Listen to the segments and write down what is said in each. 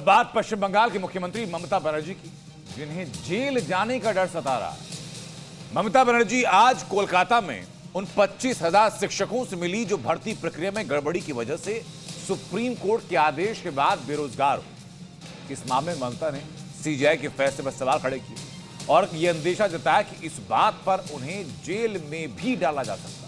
बात पश्चिम बंगाल की मुख्यमंत्री ममता बनर्जी की, जिन्हें जेल जाने का डर सता रहा है। ममता बनर्जी आज कोलकाता में उन 25,000 शिक्षकों से मिली जो भर्ती प्रक्रिया में गड़बड़ी की वजह से सुप्रीम कोर्ट के आदेश के बाद बेरोजगार हो। इस मामले में ममता ने सीजीआई के फैसले पर सवाल खड़े किए और यह अंदेशा जताया कि इस बात पर उन्हें जेल में भी डाला जा सकता है।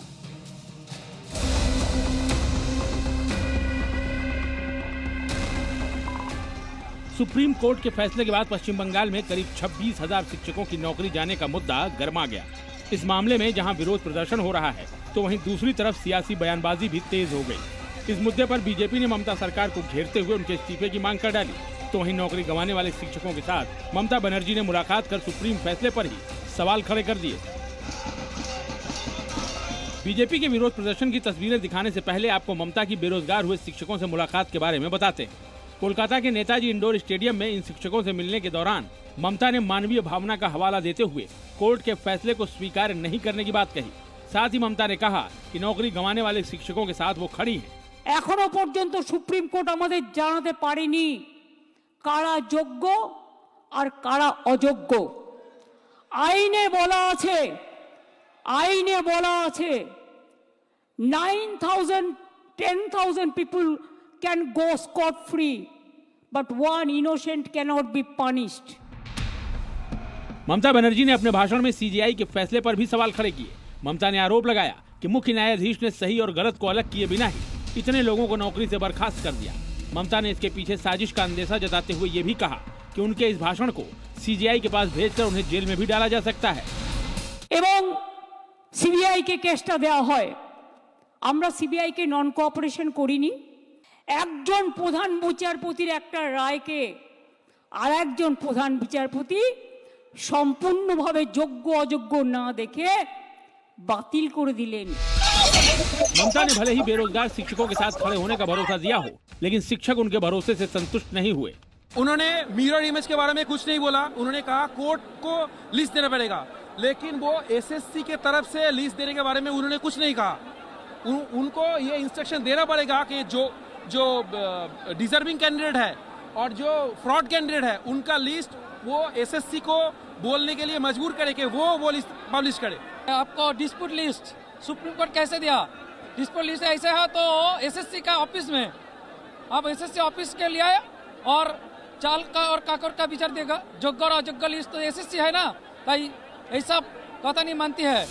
सुप्रीम कोर्ट के फैसले के बाद पश्चिम बंगाल में करीब 26,000 शिक्षकों की नौकरी जाने का मुद्दा गर्मा गया। इस मामले में जहां विरोध प्रदर्शन हो रहा है, तो वहीं दूसरी तरफ सियासी बयानबाजी भी तेज हो गई। इस मुद्दे पर बीजेपी ने ममता सरकार को घेरते हुए उनके इस्तीफे की मांग कर डाली। तो वहीं नौकरी गंवाने वाले शिक्षकों के साथ ममता बनर्जी ने मुलाकात कर सुप्रीम फैसले पर ही सवाल खड़े कर दिए। बीजेपी के विरोध प्रदर्शन की तस्वीरें दिखाने से पहले आपको ममता की बेरोजगार हुए शिक्षकों से मुलाकात के बारे में बताते हैं। कोलकाता के नेताजी इंडोर स्टेडियम में इन शिक्षकों से मिलने के दौरान ममता ने मानवीय भावना का हवाला देते हुए कोर्ट के फैसले को स्वीकार नहीं करने की बात कही। साथ ही ममता ने कहा कि नौकरी गंवाने वाले शिक्षकों के साथ वो खड़ी हैं। एखोनो पर्यन्त सुप्रीम कोर्ट आमादेर जानाते पारेनी कारा योग्य और कारा अयोग्य। आईने बोला आछे 9,000 10,000 people can go scot free, but one innocent cannot be punished. Mamata Banerjee ने अपने भाषण में सीजीआई के फैसले पर भी सवाल खड़े किए। ममता ने आरोप लगाया कि मुख्य न्यायाधीश ने सही और गलत को अलग किए बिना ही इतने लोगों को नौकरी से बर्खास्त कर दिया। ममता ने इसके पीछे साजिश का अंदेशा जताते हुए ये भी कहा कि उनके इस भाषण को सीजीआई के पास भेजकर उन्हें जेल में भी डाला जा सकता है। एवं सीबीआई के केसटा देওয়া হয়। আমরা सीबीआई के नन कोঅपारेशन করিনি। একজন প্রধান বিচারপতির একটা রায়কে আরেকজন প্রধান বিচারপতি সম্পূর্ণভাবে যোগ্য অযোগ্য না দেখে বাতিল করে দিলেন। ममता ने भले ही बेरोजगार शिक्षकों के साथ खड़े होने का भरोसा दिया हो, लेकिन शिक्षक उनके भरोसे से संतुष्ट नहीं हुए। उन्होंने मिरर इमेज के बारे में कुछ नहीं बोला। उन्होंने कहा कोर्ट को लिस्ट देना पड़ेगा, लेकिन वो एसएससी के तरफ से लिस्ट देने के बारे में उन्होंने कुछ नहीं कहा। उनको ये इंस्ट्रक्शन देना पड़ेगा कि जो डिजर्विंग कैंडिडेट है और जो फ्रॉड कैंडिडेट है उनका लिस्ट वो एसएससी को बोलने के लिए मजबूर करे कि वो लिस्ट पब्लिश करे। आपको डिस्प्यूट लिस्ट सुप्रीम कोर्ट कैसे दिया? डिस्प्यूट लिस्ट ऐसे है तो एसएससी का ऑफिस में आप एसएससी ऑफिस के लिए और चाल का और काकोर का विचार देगा। योग्य और अयोग्य लिस्ट तो एसएससी है ना, भाई ऐसा कथा नहीं मानती है।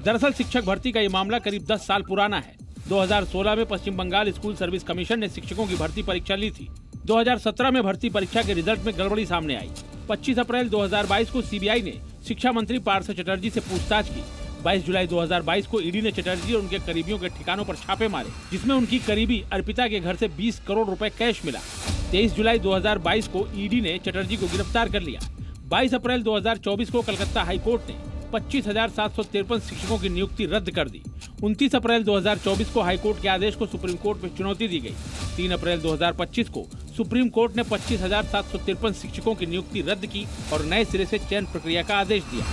दरअसल शिक्षक भर्ती का ये मामला करीब 10 साल पुराना है। 2016 में पश्चिम बंगाल स्कूल सर्विस कमीशन ने शिक्षकों की भर्ती परीक्षा ली थी। 2017 में भर्ती परीक्षा के रिजल्ट में गड़बड़ी सामने आई। 25 अप्रैल 2022 को सीबीआई ने शिक्षा मंत्री पार्थ चटर्जी से पूछताछ की। 22 जुलाई 2022 को ईडी ने चटर्जी और उनके करीबियों के ठिकानों पर छापे मारे, जिसमें उनकी करीबी अर्पिता के घर से 20 करोड़ रुपए कैश मिला। 23 जुलाई 2022 को ईडी ने चटर्जी को गिरफ्तार कर लिया। 22 अप्रैल 2024 को कलकत्ता हाईकोर्ट ने 25,753 शिक्षकों की नियुक्ति रद्द कर दी। 29 अप्रैल 2024 को हाईकोर्ट के आदेश को सुप्रीम कोर्ट में चुनौती दी गई। 3 अप्रैल 2025 को सुप्रीम कोर्ट ने 25,753 शिक्षकों की नियुक्ति रद्द की और नए सिरे से चयन प्रक्रिया का आदेश दिया।